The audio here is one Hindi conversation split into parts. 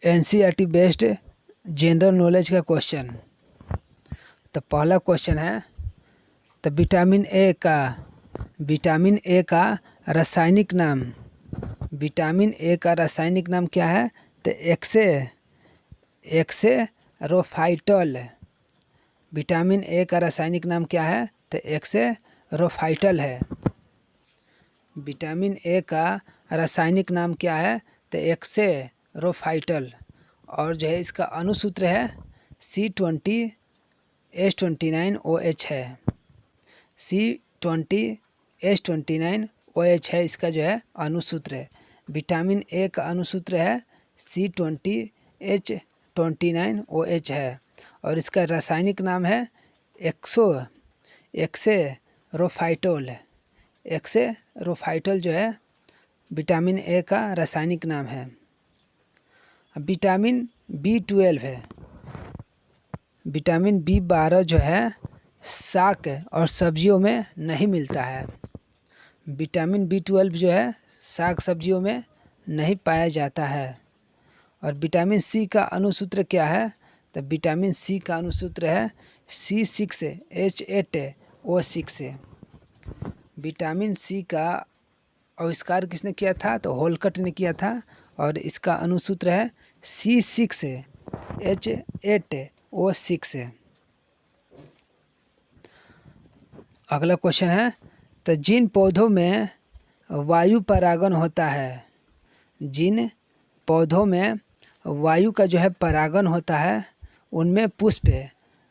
एनसीईआरटी बेस्ड जनरल नॉलेज का क्वेश्चन। तो पहला क्वेश्चन है, तो विटामिन ए का रासायनिक नाम, विटामिन ए का रासायनिक नाम क्या है? तो एक्सेरोफाइटल। विटामिन ए का रासायनिक नाम क्या है? तो एक्सेरोफाइटल है। विटामिन ए का रासायनिक नाम क्या है? तो एक्सेरोफाइटल। और जो है इसका अणुसूत्र है C20H29OH है। C20H29OH है इसका जो है अणुसूत्र है। विटामिन ए का अणुसूत्र है C20H29OH है। और इसका रासायनिक नाम है एक्सेरोफाइटल। एक्सेरोफाइटल जो है विटामिन ए का रासायनिक नाम है। विटामिन B12 है। विटामिन B12 जो है साग और सब्जियों में नहीं मिलता है। विटामिन B12 जो है साग सब्जियों में नहीं पाया जाता है। और विटामिन सी का अणुसूत्र क्या है? तो विटामिन सी का अणुसूत्र है C6H8O6 है। विटामिन सी का आविष्कार किसने किया था? तो होलकट ने किया था। और इसका अणुसूत्र है C6H8O6 है। अगला क्वेश्चन है, तो जिन पौधों में वायु परागण होता है, जिन पौधों में वायु का जो है परागण होता है, उनमें पुष्प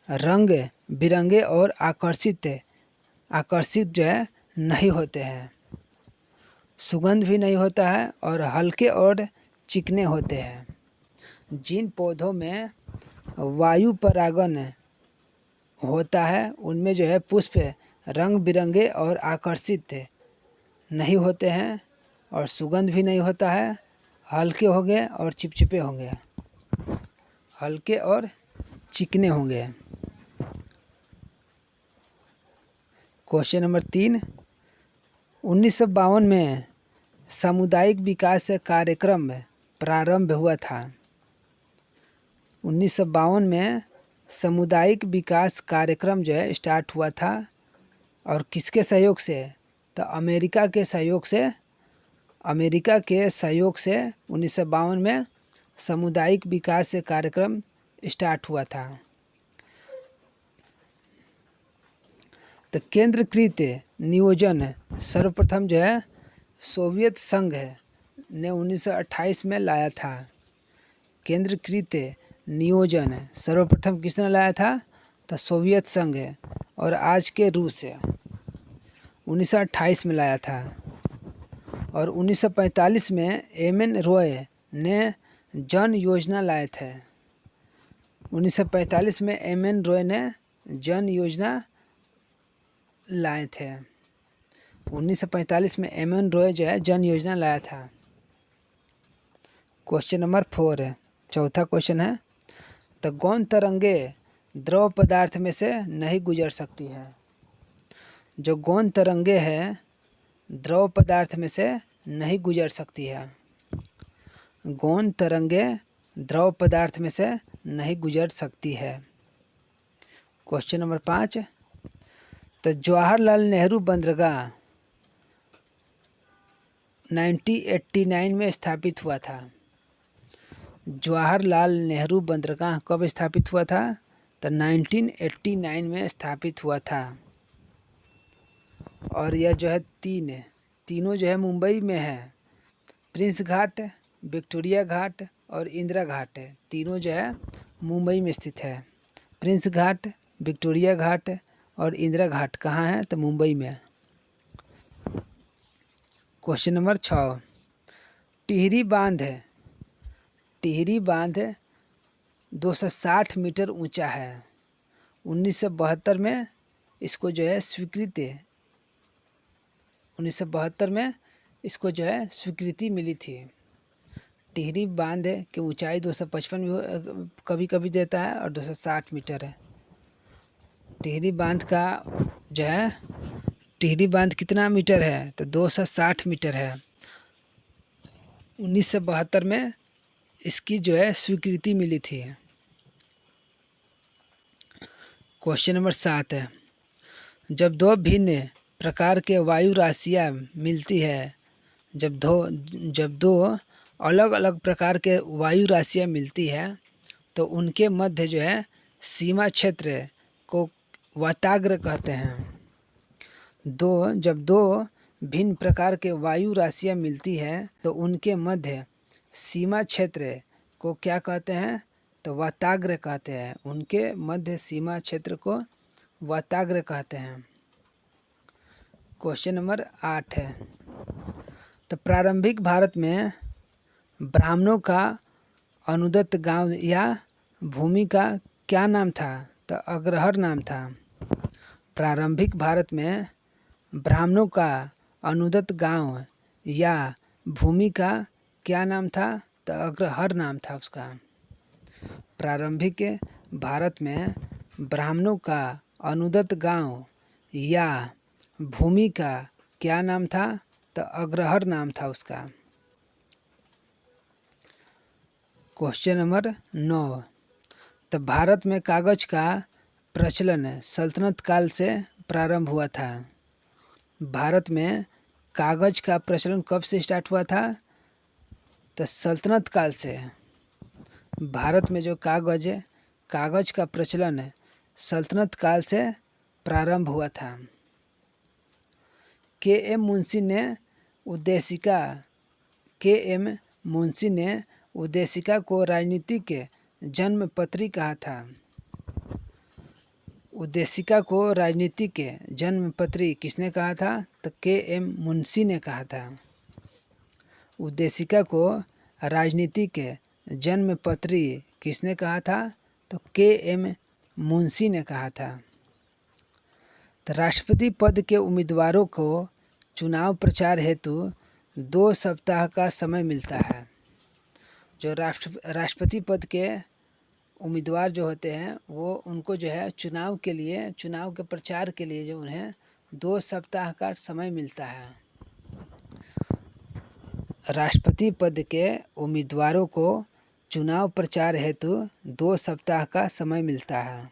रंग बिरंगे और आकर्षित जो है नहीं होते हैं, सुगंध भी नहीं होता है और हल्के और चिकने होते हैं। जिन पौधों में वायु परागण होता है उनमें जो है पुष्प रंग बिरंगे और आकर्षित नहीं होते हैं और सुगंध भी नहीं होता है, हल्के होंगे और चिपचिपे होंगे, हल्के और चिकने होंगे। क्वेश्चन नंबर 3, 1952 में सामुदायिक विकास कार्यक्रम प्रारंभ हुआ था। 1952 में सामुदायिक विकास कार्यक्रम जो है स्टार्ट हुआ था और किसके सहयोग से? तो अमेरिका के सहयोग से। अमेरिका के सहयोग से 1952 में सामुदायिक विकास कार्यक्रम स्टार्ट हुआ था। तो केंद्रीकृत नियोजन सर्वप्रथम जो है सोवियत संघ ने 1928 में लाया था। केंद्रीकृत नियोजन सर्वप्रथम किसने लाया था? तो सोवियत संघ और आज के रूस 1928 में लाया था। और 1945 में एम.एन. रॉय ने जन योजना लाए थे। 1945 में एम.एन. रॉय ने जन योजना लाए थे। 1945 में एम.एन. रॉय जो है जन योजना लाया था। क्वेश्चन नंबर 4 है, चौथा क्वेश्चन है, तो गौण तरंगे द्रव पदार्थ में से नहीं गुजर सकती है। जो गौण तरंगे हैं द्रव पदार्थ में से नहीं गुजर सकती है। गौण तरंगे द्रव पदार्थ में से नहीं गुजर सकती है। क्वेश्चन नंबर 5, तो जवाहरलाल नेहरू बंदरगाह 1989 में स्थापित हुआ था। जवाहरलाल नेहरू बंदरगाह कब स्थापित हुआ था? तो 1989 में स्थापित हुआ था। और यह जो है तीनों जो है मुंबई में है। प्रिंस घाट, विक्टोरिया घाट और इंदिरा घाट तीनों जो है मुंबई में स्थित है। प्रिंस घाट, विक्टोरिया घाट और इंदिरा घाट कहाँ है? तो मुंबई में। क्वेश्चन नंबर 6, टिहरी बांध 260 मीटर ऊंचा है। 1972 में इसको जो है 1972 में इसको जो है स्वीकृति मिली थी। टिहरी बांध की ऊंचाई 255 भी कभी कभी देता है और 260 मीटर है। टिहरी बांध का जो है टिहरी बांध कितना मीटर है? तो 260 मीटर है। 1972 में इसकी जो है स्वीकृति मिली थी। क्वेश्चन नंबर 7 है, जब दो भिन्न प्रकार के वायु राशियाँ मिलती है, जब दो अलग अलग प्रकार के वायु राशियाँ मिलती है तो उनके मध्य जो है सीमा क्षेत्र को वाताग्र कहते हैं। जब दो भिन्न प्रकार के वायु राशियाँ मिलती है तो उनके मध्य सीमा क्षेत्र को क्या कहते हैं, तो वाताग्र कहते हैं। उनके मध्य सीमा क्षेत्र को वाताग्र कहते हैं। क्वेश्चन नंबर 8 है, तो प्रारंभिक भारत में ब्राह्मणों का अनुदत्त गांव या भूमि का क्या नाम था, तो अग्रहर नाम था। प्रारंभिक भारत में ब्राह्मणों का अनुदत्त गांव या भूमि का क्या नाम था, तो अग्रहर नाम था उसका। प्रारंभिक भारत में ब्राह्मणों का अनुदत्त गांव या भूमि का क्या नाम था, तो अग्रहर नाम था उसका। क्वेश्चन नंबर 9, तो भारत में कागज का प्रचलन सल्तनत काल से प्रारंभ हुआ था। भारत में कागज का प्रचलन कब से स्टार्ट हुआ था, तो सल्तनत काल से। भारत में जो कागज का प्रचलन सल्तनत काल से प्रारंभ हुआ था। के.एम. मुंशी ने उद्देशिका को राजनीतिक जन्मपत्री कहा था। उद्देशिका को राजनीतिक जन्मपत्री किसने कहा था, तो के.एम. मुंशी ने कहा था। उद्देशिका को राजनीतिक जन्मपत्री किसने कहा था, तो के.एम. मुंशी ने कहा था। तो राष्ट्रपति पद के उम्मीदवारों को चुनाव प्रचार हेतु 2 सप्ताह का समय मिलता है। जो राष्ट्रपति पद के उम्मीदवार जो होते हैं वो उनको जो है चुनाव के प्रचार के लिए जो उन्हें 2 सप्ताह का समय मिलता है। राष्ट्रपति पद के उम्मीदवारों को चुनाव प्रचार हेतु 2 सप्ताह का समय मिलता है।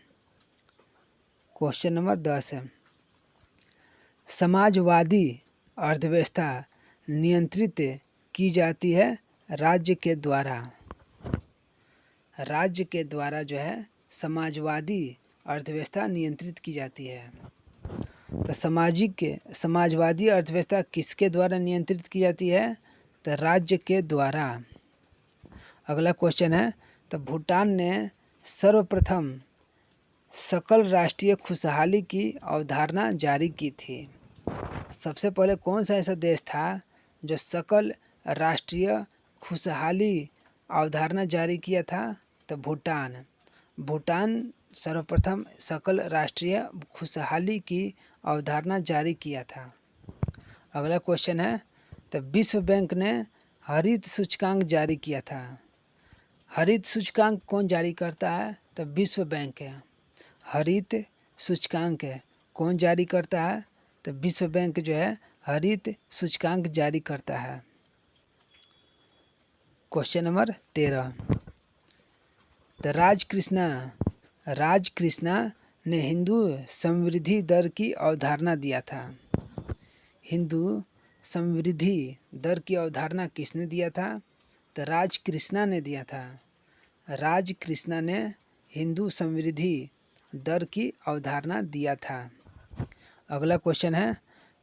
क्वेश्चन नंबर 10 है, समाजवादी अर्थव्यवस्था नियंत्रित की जाती है राज्य के द्वारा। राज्य के द्वारा जो है समाजवादी अर्थव्यवस्था नियंत्रित की जाती है। तो समाजवादी अर्थव्यवस्था किसके द्वारा नियंत्रित की जाती है, तो राज्य के द्वारा। अगला क्वेश्चन है, तो भूटान ने सर्वप्रथम सकल राष्ट्रीय खुशहाली की अवधारणा जारी की थी। सबसे पहले कौन सा ऐसा देश था जो सकल राष्ट्रीय खुशहाली अवधारणा जारी किया था, तो भूटान सर्वप्रथम सकल राष्ट्रीय खुशहाली की अवधारणा जारी किया था। अगला क्वेश्चन है, तो विश्व बैंक ने हरित सूचकांक जारी किया था। हरित सूचकांक कौन जारी करता है, तो विश्व बैंक है। हरित सूचकांक कौन जारी करता है, तो विश्व बैंक जो है हरित सूचकांक जारी करता है। क्वेश्चन नंबर 13, तो राजकृष्णा ने हिंदू समृद्धि दर की अवधारणा दिया था। हिंदू समृद्धि दर की अवधारणा किसने दिया था, तो राजकृष्णा ने दिया था। राजकृष्णा ने हिंदू समृद्धि दर की अवधारणा दिया था। अगला क्वेश्चन है,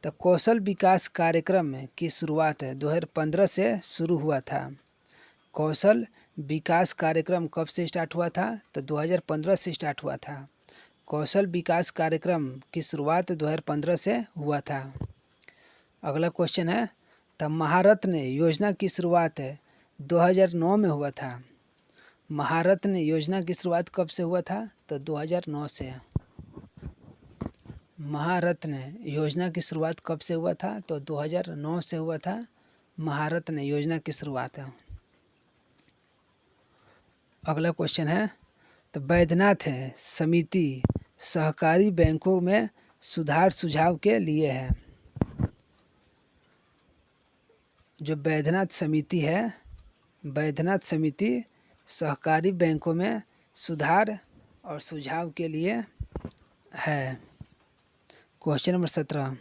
तो कौशल विकास कार्यक्रम की शुरुआत 2015 से शुरू हुआ था। कौशल विकास कार्यक्रम कब से स्टार्ट हुआ था, तो 2015 से स्टार्ट हुआ था। कौशल विकास कार्यक्रम की शुरुआत 2015 से हुआ था। अगला क्वेश्चन है, तो महारत्न योजना की शुरुआत 2009 में हुआ था। महारत्न योजना की शुरुआत कब से हुआ था, तो 2009 से। महारत्न योजना की शुरुआत कब से हुआ था, तो 2009 से हुआ था महारत्न योजना की शुरुआत। अगला क्वेश्चन है, तो बैद्यनाथ समिति सहकारी बैंकों में सुधार सुझाव के लिए है। जो बैद्यनाथ समिति है बैद्यनाथ समिति सहकारी बैंकों में सुधार और सुझाव के लिए है। क्वेश्चन नंबर 17,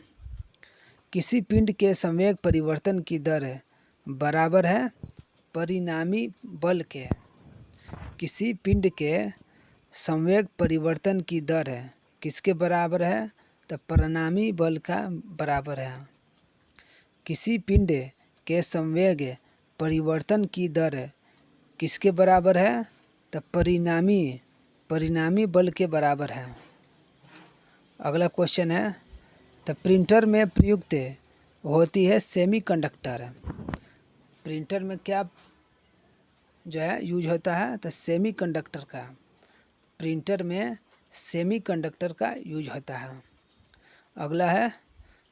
किसी पिंड के संवेग परिवर्तन की दर बराबर है परिणामी बल के। किसी पिंड के संवेग परिवर्तन की दर किसके बराबर है? तो परिणामी बल का बराबर है। किसी पिंड के संवेग परिवर्तन की दर किसके बराबर है? तो परिणामी बल के बराबर है। अगला क्वेश्चन है, तो प्रिंटर में प्रयुक्त होती है सेमीकंडक्टर। प्रिंटर में क्या जो है यूज होता है? तो सेमीकंडक्टर का। प्रिंटर में सेमीकंडक्टर का यूज होता है। अगला है,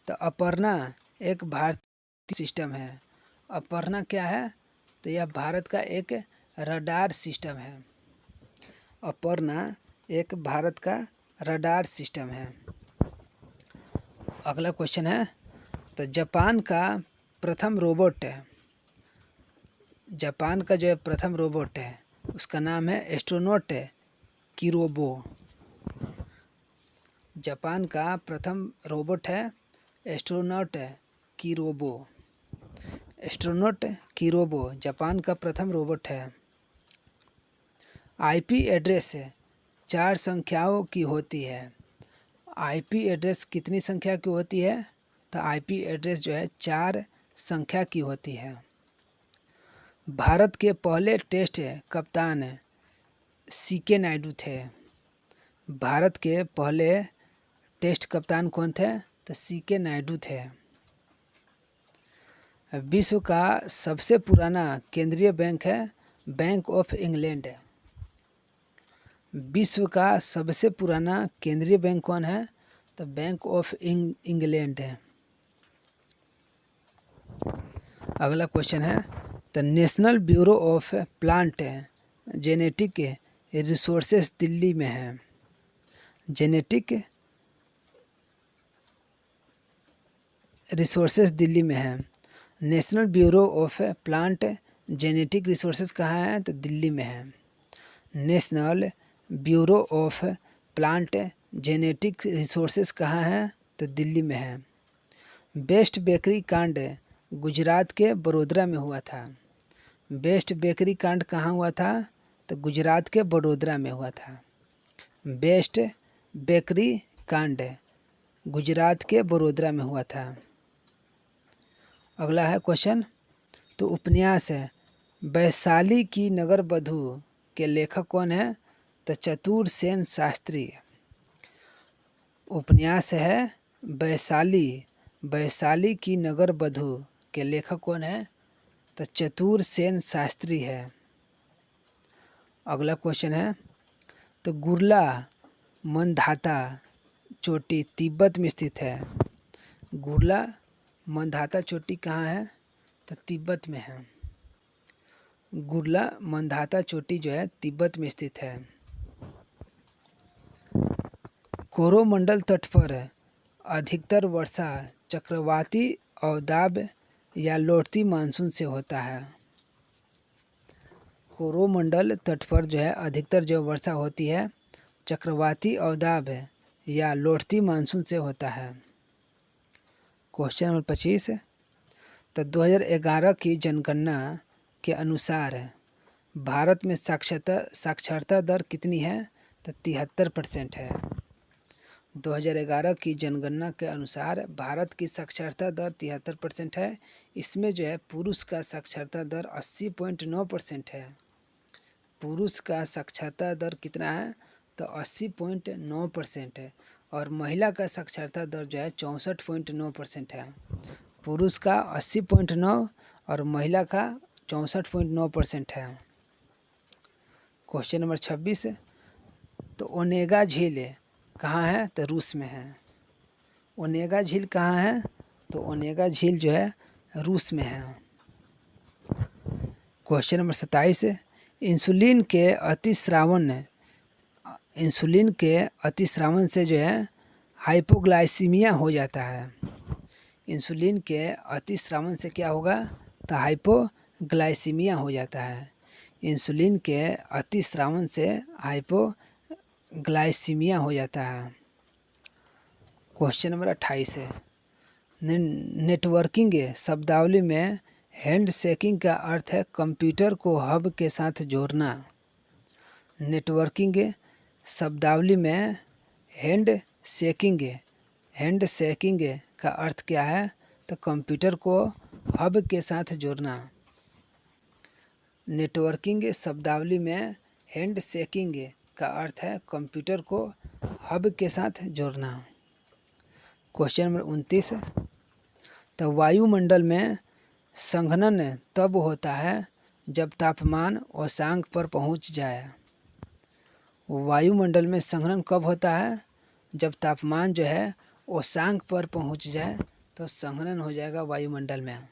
तो अपर्णा एक भारतीय सिस्टम है। अपर्णा क्या है? तो यह भारत का एक रडार सिस्टम है। अपर्णा एक भारत का रडार सिस्टम है। अगला क्वेश्चन है, तो जापान का प्रथम रोबोट जापान का जो है प्रथम रोबोट है उसका नाम है एस्ट्रोनॉट किरोबो। जापान का प्रथम रोबोट है एस्ट्रोनॉट किरोबो। एस्ट्रोनॉट किरोबो जापान का प्रथम रोबोट है। आईपी एड्रेस 4 संख्याओं की होती है। आईपी एड्रेस कितनी संख्या की होती है? तो आईपी एड्रेस जो है 4 संख्या की होती है। भारत के पहले टेस्ट कप्तान सीके नायडू थे। भारत के पहले टेस्ट कप्तान कौन थे? तो सीके नायडू थे। विश्व का सबसे पुराना केंद्रीय बैंक है बैंक ऑफ इंग्लैंड। विश्व का सबसे पुराना केंद्रीय बैंक कौन है? तो बैंक ऑफ इंग्लैंड है। अगला क्वेश्चन है, तो national bureau of plant genetic resources Delhi में है। जेनेटिक रिसोर्सेज दिल्ली में है। National bureau of plant genetic resources कहाँ है? तो दिल्ली में है। National bureau of plant genetic resources कहाँ है? तो दिल्ली में है। बेस्ट बेकरी कांड गुजरात के बड़ोदरा में हुआ था। बेस्ट बेकरी कांड कहाँ हुआ था? तो गुजरात के बड़ोदरा में हुआ था। बेस्ट बेकरी कांड गुजरात के बड़ोदरा में हुआ था। अगला है क्वेश्चन, तो उपन्यास वैशाली की नगर बधू के लेखक कौन है? तो चतुर सेन शास्त्री। उपन्यास है वैशाली की नगर बधू के लेखक कौन है? तो चतुर सेन शास्त्री है। अगला क्वेश्चन है, तो गुरला मंधाता चोटी तिब्बत में स्थित है। गुरला मंधाता चोटी कहाँ है? तो तिब्बत में है। गुरला मंधाता चोटी जो है तिब्बत में स्थित है। कोरोमंडल तट पर अधिकतर वर्षा चक्रवाती अवदाब या लौटती मानसून से होता है। कोरोमंडल तट पर जो है अधिकतर जो वर्षा होती है चक्रवाती अवदाब या लौटती मानसून से होता है। क्वेश्चन नंबर 25, तो 2011 की जनगणना के अनुसार भारत में साक्षरता दर कितनी है? तो 73% है। 2011 की जनगणना के अनुसार भारत की साक्षरता दर 73% है। इसमें जो है पुरुष का साक्षरता दर 80.9% है। पुरुष का साक्षरता दर कितना है? तो 80.9% है। और महिला का साक्षरता दर जो है 64.9% है। पुरुष का 80.9 और महिला का 64.9% है। क्वेश्चन नंबर 26, तो ओनेगा झील कहाँ है? तो रूस में है। ओनेगा झील कहाँ है? तो ओनेगा झील जो है रूस में है। क्वेश्चन नंबर 27, इंसुलिन के अतिस्रावन से जो है हाइपोग्लाइसीमिया हो जाता है। इंसुलिन के अतिस्रावन से क्या होगा? तो ग्लाइसीमिया हो जाता है। इंसुलिन के अतिस्रावन से हाइपोग्लाइसीमिया हो जाता है। क्वेश्चन नंबर 28 है, नेटवर्किंग शब्दावली में हैंड शेकिंग का अर्थ है कंप्यूटर को हब के साथ जोड़ना। नेटवर्किंग शब्दावली में हैंड शेकिंग का अर्थ क्या है? तो कंप्यूटर को हब के साथ जोड़ना। नेटवर्किंग शब्दावली में हैंड शेकिंग का अर्थ है कंप्यूटर को हब के साथ जोड़ना। क्वेश्चन नंबर 29, तो वायुमंडल में संघनन तब होता है जब तापमान औसांक पर पहुंच जाए। वायुमंडल में संघनन कब होता है? जब तापमान जो है औसांक पर पहुंच जाए तो संघनन हो जाएगा वायुमंडल में।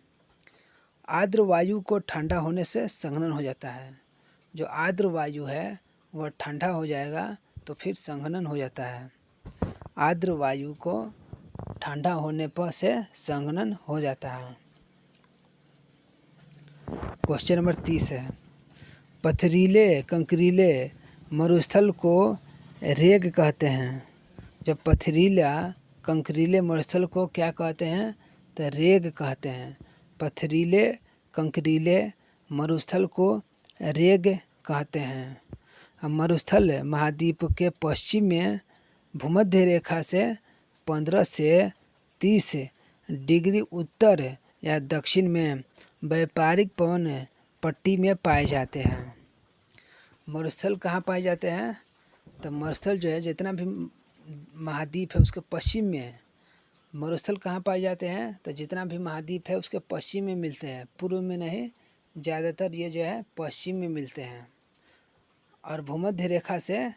आर्द्र वायु को ठंडा होने से संघनन हो जाता है। जो आर्द्र वायु है वह ठंडा हो जाएगा तो फिर संघनन हो जाता है। आर्द्र वायु को ठंडा होने पर से संघनन हो जाता है। क्वेश्चन नंबर 30 है, पथरीले कंकरीले मरुस्थल को रेग कहते हैं। जब पथरीला कंकरीले मरुस्थल को क्या कहते हैं? तो रेग कहते हैं। पथरीले कंकरीले मरुस्थल को रेग कहते हैं। मरुस्थल महाद्वीप के पश्चिम में भूमध्य रेखा से 15 से 30 डिग्री उत्तर या दक्षिण में व्यापारिक पवन पट्टी में पाए जाते हैं। मरुस्थल कहाँ पाए जाते हैं? तो मरुस्थल जो है जितना भी महाद्वीप है उसके पश्चिम में मरुस्थल कहाँ पाए जाते हैं? तो जितना भी महाद्वीप है उसके पश्चिम में मिलते हैं, पूर्व में नहीं, ज़्यादातर ये जो है पश्चिम में मिलते हैं। और भूमध्य रेखा से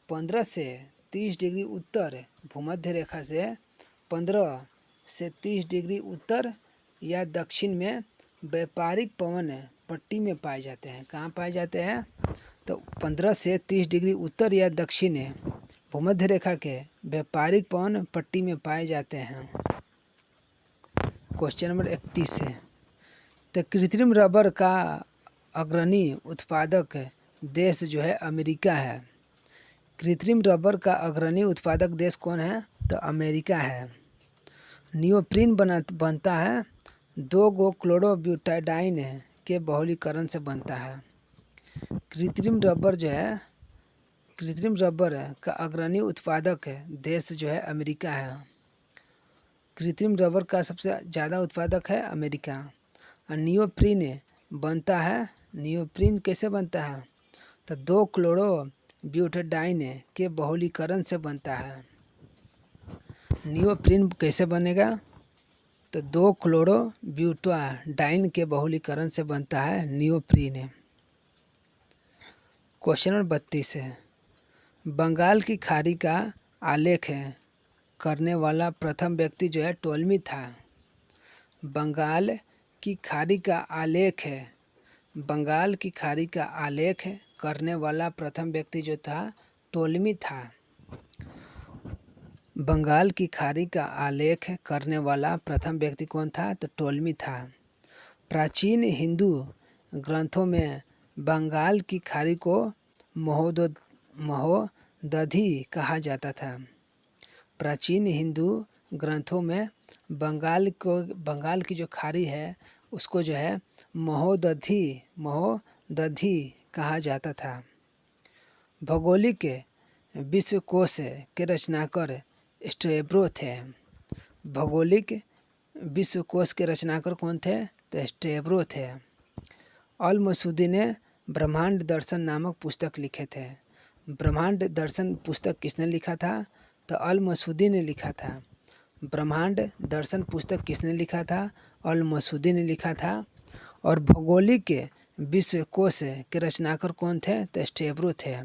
15 से 30 डिग्री उत्तर, भूमध्य रेखा से 15 से 30 डिग्री उत्तर या दक्षिण में व्यापारिक पवन पट्टी में पाए जाते हैं। कहाँ पाए जाते हैं? तो 15 से 30 डिग्री उत्तर या दक्षिण भूमध्य रेखा के व्यापारिक पवन पट्टी में पाए जाते हैं। क्वेश्चन नंबर 31 है, तो कृत्रिम रबर का अग्रणी उत्पादक देश जो है अमेरिका है। कृत्रिम रबर का अग्रणी उत्पादक देश कौन है? तो अमेरिका है। नियोप्रीन बनता है 2 क्लोरोब्यूटाडाइन के बहुलीकरण से बनता है। कृत्रिम रबर का अग्रणी उत्पादक देश जो है अमेरिका है। कृत्रिम रबर का सबसे ज़्यादा उत्पादक है अमेरिका। और नियोप्रीन बनता है, नियोप्रीन कैसे बनता है? तो 2 क्लोरोब्यूटाडाइन के बहुलीकरण से बनता है। नियोप्रीन कैसे बनेगा? तो 2 क्लोरोब्यूटाडाइन के बहुलीकरण से बनता है नियोप्रीन। क्वेश्चन नंबर 32 है, बंगाल की खाड़ी का आलेख करने वाला प्रथम व्यक्ति जो है टोलमी था। बंगाल की खाड़ी का आलेख करने वाला प्रथम व्यक्ति जो था टोलमी था। बंगाल की खाड़ी का आलेख करने वाला प्रथम व्यक्ति कौन था? तो टोलमी था। प्राचीन हिंदू ग्रंथों में बंगाल की खाड़ी को महोदधि कहा जाता था। प्राचीन हिंदू ग्रंथों में बंगाल की जो खाड़ी है उसको जो है महोदधि कहा जाता था। भौगोलिक विश्वकोश के रचनाकार स्ट्रैबो थे। भौगोलिक विश्वकोश के रचनाकार कौन थे? तो स्ट्रैबो थे। अल मसूदी ने ब्रह्मांड दर्शन नामक पुस्तक लिखे थे। ब्रह्मांड दर्शन पुस्तक किसने लिखा था? तो अल मसूदी ने लिखा था। ब्रह्मांड दर्शन पुस्तक किसने लिखा था? अल मसूदी ने लिखा था। और भौगोलिक विश्वकोश के रचनाकार कौन थे? तो स्ट्रैबो थे।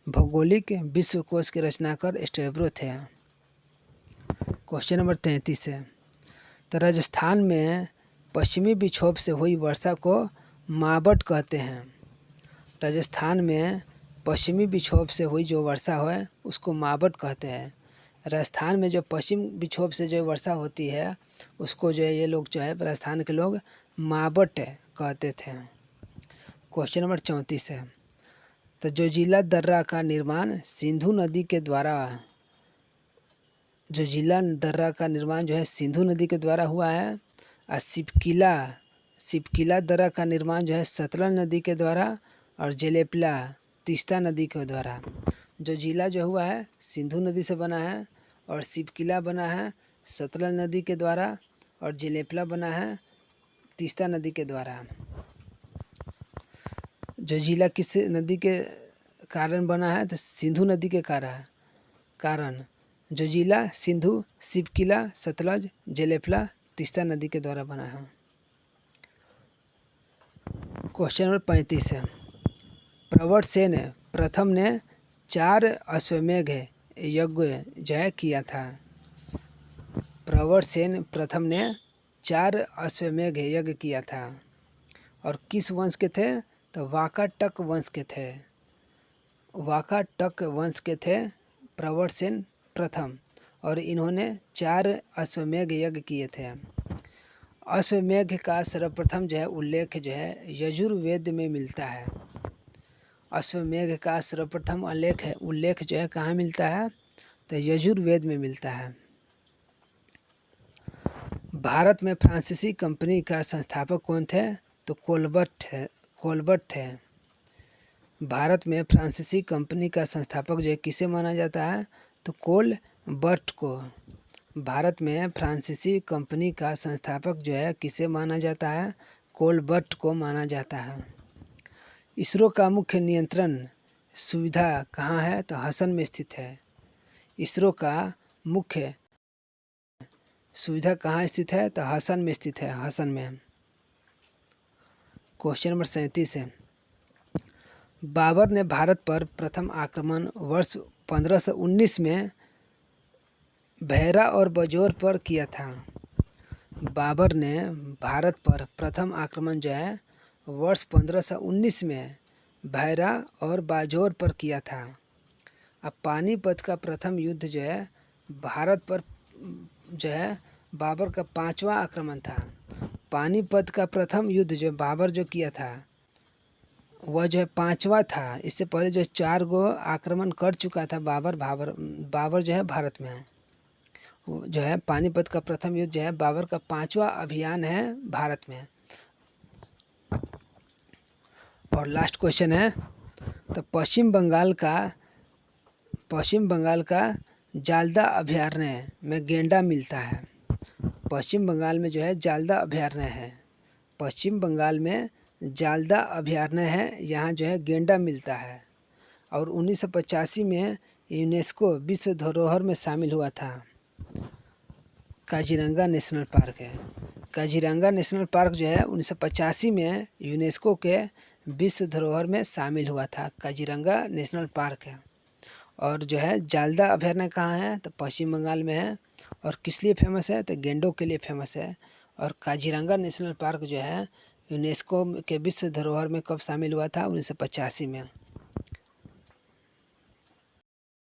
भौगोलिक विश्वकोश के रचनाकार स्ट्रैबो थे। क्वेश्चन नंबर 33 है, तो राजस्थान में पश्चिमी विक्षोभ से हुई वर्षा को मावट कहते हैं। राजस्थान में पश्चिमी विक्षोभ से हुई जो वर्षा है उसको मावट कहते हैं। राजस्थान में जो पश्चिम विक्षोभ से जो वर्षा होती है उसको जो है ये लोग जो है राजस्थान के लोग मावट कहते थे। क्वेश्चन नंबर 34 है, तो जोजिला दर्रा का निर्माण सिंधु नदी के द्वारा, जोजिला दर्रा का निर्माण जो है सिंधु नदी के द्वारा हुआ है। और सिपकिला दर्रा का निर्माण जो है सतलज नदी के द्वारा, और जेलेपला तीस्ता नदी के द्वारा। जोजिला जो हुआ है सिंधु नदी से बना है, और सिपकिला बना है सतलज नदी के द्वारा, और जेलेपला बना है तीस्ता नदी के द्वारा। जोजिला किस नदी के कारण बना है, तो सिंधु नदी के कारण। जोजिला सिंधु, सिपकिला सतलज, जेलेपला तीस्ता नदी के द्वारा बना है। क्वेश्चन नंबर 35 है, प्रवरसेन प्रथम ने 4 अश्वमेध यज्ञ जो है किया था। प्रवरसेन प्रथम ने 4 अश्वमेध यज्ञ किया था, और किस वंश के थे, तो वाकाटक वंश के थे। वाकाटक वंश के थे प्रवरसेन प्रथम, और इन्होंने 4 अश्वमेध यज्ञ किए थे। अश्वमेध का सर्वप्रथम जो है उल्लेख जो है यजुर्वेद में मिलता है। अश्वमेध का सर्वप्रथम उल्लेख जो है कहाँ मिलता है, तो यजुर्वेद में मिलता है। भारत में फ्रांसीसी कंपनी का संस्थापक कौन थे, तो कोलबर्ट थे। भारत में फ्रांसीसी कंपनी का संस्थापक जो है किसे माना जाता है, तो कोलबर्ट को। भारत में फ्रांसीसी कंपनी का संस्थापक जो है किसे माना जाता है, कोलबर्ट को माना जाता है। इसरो का मुख्य नियंत्रण सुविधा कहाँ है, तो हसन में स्थित है। इसरो का मुख्य सुविधा कहाँ स्थित है, तो हसन में स्थित है, हसन में। क्वेश्चन नंबर 37 है, बाबर ने भारत पर प्रथम आक्रमण वर्ष 1519 में भैरा और बजौर पर किया था। बाबर ने भारत पर प्रथम आक्रमण जो है वर्ष 1519 में भैरा और बाजौर पर किया था। अब पानीपत का प्रथम युद्ध जो है भारत पर जो है बाबर का 5वां आक्रमण था। पानीपत का प्रथम युद्ध जो बाबर जो किया था वह जो है 5वां था। इससे पहले जो 4 गो आक्रमण कर चुका था बाबर जो है भारत में। जो है पानीपत का प्रथम युद्ध जो है बाबर का 5वां अभियान है भारत में। और लास्ट क्वेश्चन है, तो पश्चिम बंगाल का जालदा अभयारण्य में गेंडा मिलता है। पश्चिम बंगाल में जो है जालदा अभयारण्य है। पश्चिम बंगाल में जालदा अभयारण्य है, यहाँ जो है गेंडा मिलता है। और 1985 में यूनेस्को विश्व धरोहर में शामिल हुआ था। काजीरंगा नेशनल पार्क है। काजीरंगा नेशनल पार्क जो है 1985 में यूनेस्को के विश्व धरोहर में शामिल हुआ था। काजीरंगा नेशनल पार्क है। और जो है जालदा अभयारण्य कहाँ है, तो पश्चिम बंगाल में है। और किस लिए फेमस है, तो गेंडों के लिए फेमस है। और काजीरंगा नेशनल पार्क जो है यूनेस्को के विश्व धरोहर में कब शामिल हुआ था, 1985 में।